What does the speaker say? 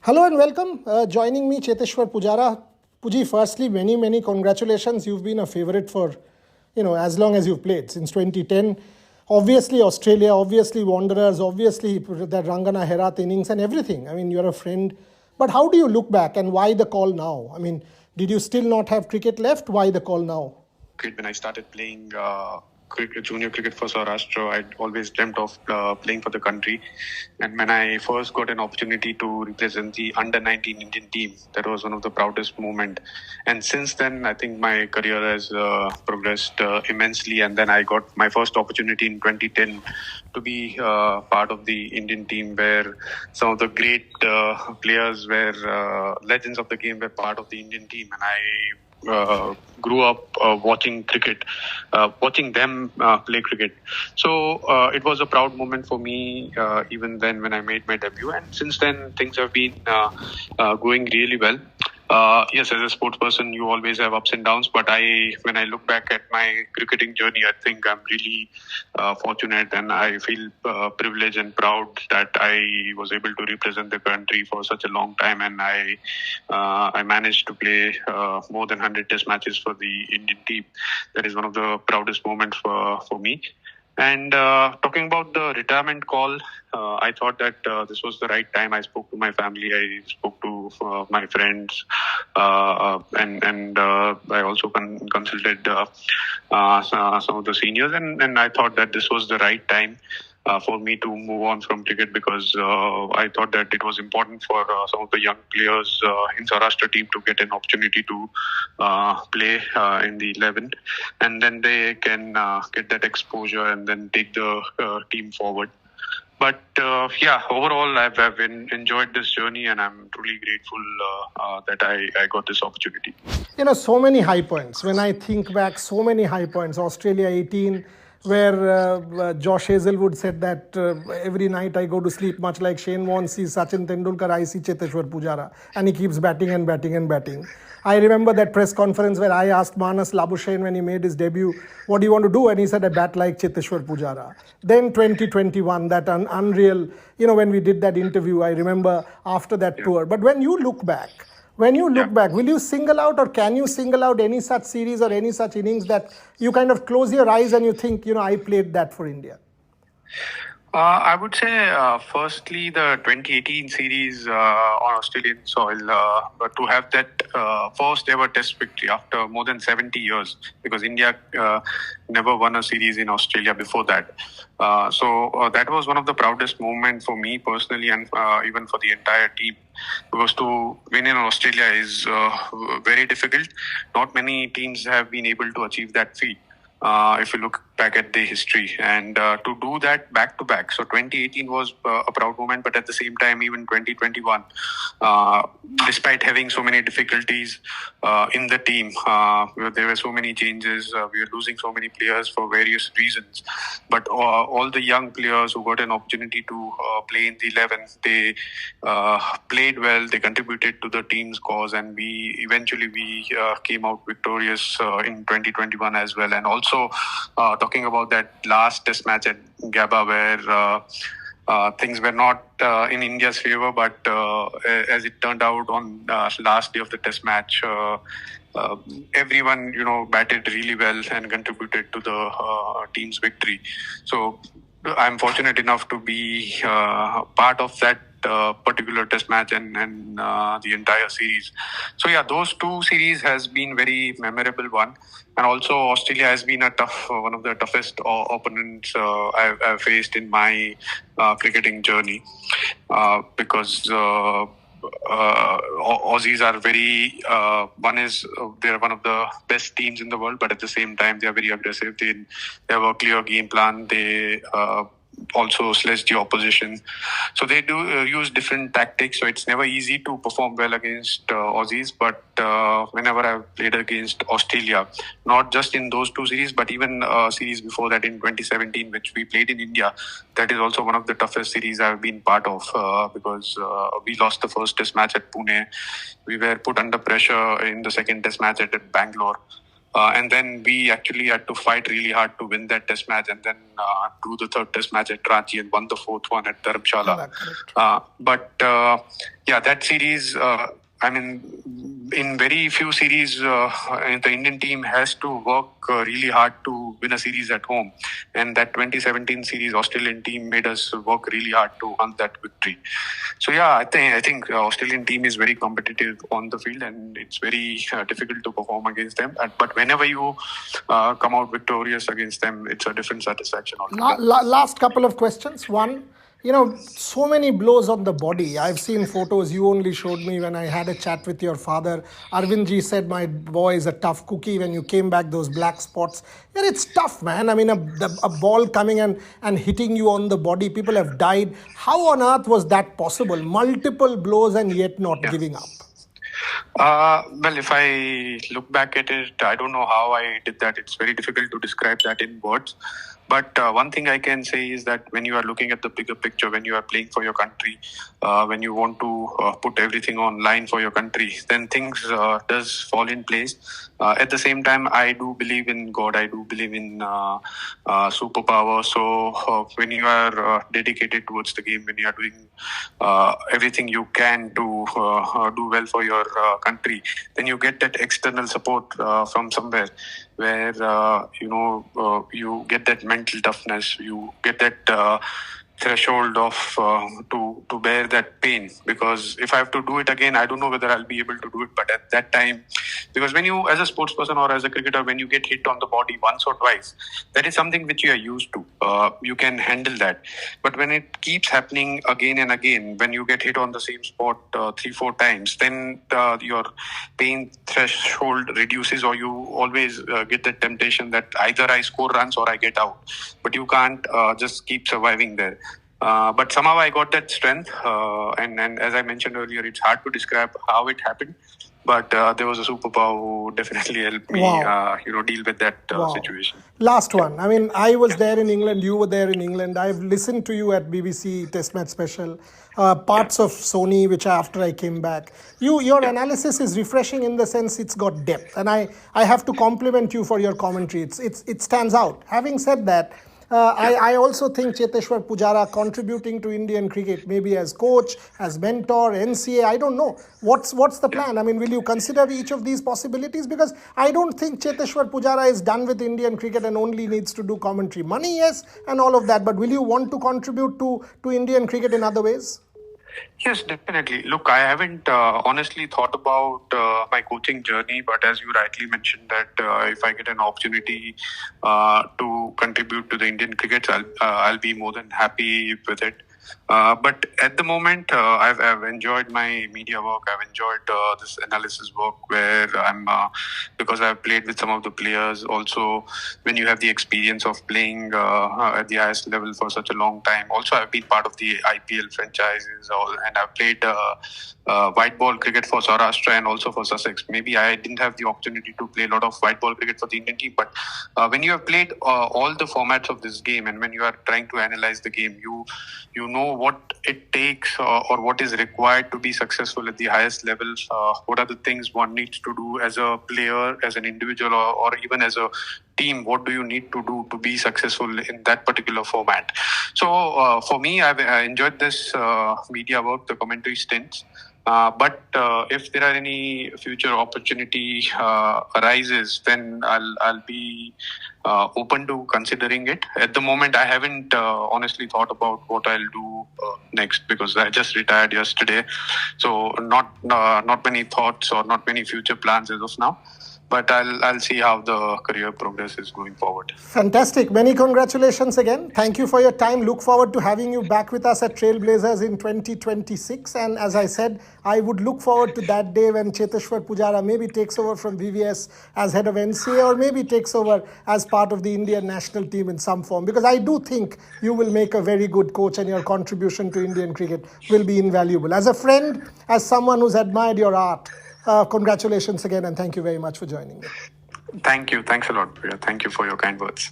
Hello and welcome. Joining me, Cheteshwar Pujara. Puji, firstly, many congratulations. You've been a favorite for, as long as you've played, since 2010. Obviously, Australia, obviously, Wanderers, obviously, that Rangana Herat innings and everything. I mean, you're a friend. But how do you look back and why the call now? I mean, did you still not have cricket left? Why the call now? When I started playing junior cricket for Saurashtra, I'd always dreamt of playing for the country. And when I first got an opportunity to represent the under-19 Indian team, that was one of the proudest moments. And since then, I think my career has progressed immensely. And then I got my first opportunity in 2010 to be part of the Indian team, where some of the great players were legends of the game were part of the Indian team. And I grew up watching cricket, watching them play cricket. So it was a proud moment for me even then when I made my debut. And since then, things have been going really well. Yes, as a sports person, you always have ups and downs. But when I look back at my cricketing journey, I think I'm really fortunate, and I feel privileged and proud that I was able to represent the country for such a long time. And I managed to play more than 100 Test matches for the Indian team. That is one of the proudest moments for me. And talking about the retirement call, I thought that this was the right time. I spoke to my family, I spoke to my friends, and I also consulted some of the seniors, and I thought that this was the right time for me to move on from cricket, because I thought that it was important for some of the young players in Saurashtra team to get an opportunity to play in the 11, and then they can get that exposure and then take the team forward. But overall, I've enjoyed this journey, and I'm truly grateful that I got this opportunity. So many high points. When I think back, so many high points. Australia 18, where Josh Hazelwood said that every night I go to sleep, much like Shane Warne sees Sachin Tendulkar, I see Cheteshwar Pujara, and he keeps batting and batting and batting. I remember that press conference where I asked Manas Labuschagne when he made his debut, what do you want to do? And he said, I bat like Cheteshwar Pujara. Then 2021, that unreal, when we did that interview, I remember after that tour. But when you look back, will you single out, or can you single out any such series or any such innings that you kind of close your eyes and you think, I played that for India? I would say, firstly, the 2018 series on Australian soil, but to have that first ever Test victory after more than 70 years, because India never won a series in Australia before that. So that was one of the proudest moments for me personally, and even for the entire team, because to win in Australia is very difficult. Not many teams have been able to achieve that feat. If you look back at the history, and to do that back to back. So 2018 was a proud moment, but at the same time, even 2021, despite having so many difficulties in the team, there were so many changes, we were losing so many players for various reasons. But all the young players who got an opportunity to play in the 11, they played well, they contributed to the team's cause, and we eventually came out victorious in 2021 as well. And also, talking about that last Test match at Gabba, where things were not in India's favor, but as it turned out on last day of the Test match, everyone batted really well and contributed to the team's victory. So I'm fortunate enough to be part of that particular Test match and the entire series. So those two series has been very memorable one. And also Australia has been one of the toughest opponents I've faced in my cricketing journey, because Aussies are very, they're one of the best teams in the world, but at the same time, they are very aggressive. They have a clear game plan. They also sledge the opposition. So they do use different tactics. So it's never easy to perform well against Aussies. But whenever I've played against Australia, not just in those two series, but even series before that in 2017, which we played in India, that is also one of the toughest series I've been part of, because we lost the first Test match at Pune. We were put under pressure in the second Test match at Bangalore. And then we actually had to fight really hard to win that test match, and then do the third test match at Ranchi and won the fourth one at Dharamshala. Yeah, that series, I mean, in very few series, the Indian team has to work really hard to win a series at home. And that 2017 series, Australian team made us work really hard to hunt that victory. So yeah, I think Australian team is very competitive on the field, and it's very difficult to perform against them. But whenever you come out victorious against them, it's a different satisfaction. Last couple of questions. One, so many blows on the body. I've seen photos you only showed me when I had a chat with your father. Arvindji said, my boy is a tough cookie. When you came back, those black spots. Yeah, it's tough, man. I mean, a ball coming and hitting you on the body. People have died. How on earth was that possible? Multiple blows and yet not giving up. Well, if I look back at it, I don't know how I did that. It's very difficult to describe that in words. But one thing I can say is that when you are looking at the bigger picture, when you are playing for your country, when you want to put everything on line for your country, then things does fall in place. At the same time, I do believe in God. I do believe in superpower. So when you are dedicated towards the game, when you are doing everything you can to do well for your country, then you get that external support from somewhere where you get that mental toughness, you get that threshold of to bear that pain. Because if I have to do it again, I don't know whether I'll be able to do it. But at that time, because when you, as a sports person or as a cricketer, when you get hit on the body once or twice, that is something which you are used to. You can handle that. But when it keeps happening again and again, when you get hit on the same spot 3-4 times, then your pain threshold reduces, or you always get the temptation that either I score runs or I get out. But you can't just keep surviving there. But somehow I got that strength, and as I mentioned earlier, it's hard to describe how it happened. But there was a superpower who definitely helped me, deal with that situation. Last one. I mean, I was there in England. You were there in England. I've listened to you at BBC Test Match Special, parts of Sony, which after I came back. Your analysis is refreshing in the sense it's got depth, and I have to compliment you for your commentary. It stands out. Having said that, I also think Cheteshwar Pujara contributing to Indian cricket, maybe as coach, as mentor, NCA, I don't know. What's the plan? I mean, will you consider each of these possibilities? Because I don't think Cheteshwar Pujara is done with Indian cricket and only needs to do commentary. Money, yes, and all of that. But will you want to contribute to Indian cricket in other ways? Yes, definitely. Look, I haven't honestly thought about my coaching journey, but as you rightly mentioned that if I get an opportunity to contribute to the Indian cricket, I'll be more than happy with it. But at the moment, I've enjoyed my media work. I've enjoyed this analysis work where because I've played with some of the players. Also, when you have the experience of playing at the highest level for such a long time. Also, I've been part of the IPL franchises, and I've played white ball cricket for Saurashtra and also for Sussex. Maybe I didn't have the opportunity to play a lot of white ball cricket for the Indian team, but when you have played all the formats of this game, and when you are trying to analyze the game, you know what it takes or what is required to be successful at the highest levels. What are the things one needs to do as a player, as an individual, or even as a team? What do you need to do to be successful in that particular format? So for me, I've enjoyed this media work, the commentary stints. But if there are any future opportunity arises, then I'll be open to considering it. At the moment, I haven't honestly thought about what I'll do next, because I just retired yesterday. So not many thoughts or not many future plans as of now. But I'll see how the career progresses going forward. Fantastic. Many congratulations again. Thank you for your time. Look forward to having you back with us at Trailblazers in 2026. And as I said, I would look forward to that day when Cheteshwar Pujara maybe takes over from VVS as head of NCA, or maybe takes over as part of the Indian national team in some form. Because I do think you will make a very good coach, and your contribution to Indian cricket will be invaluable. As a friend, as someone who's admired your art, congratulations again, and thank you very much for joining me. Thank you. Thanks a lot, Priya. Thank you for your kind words.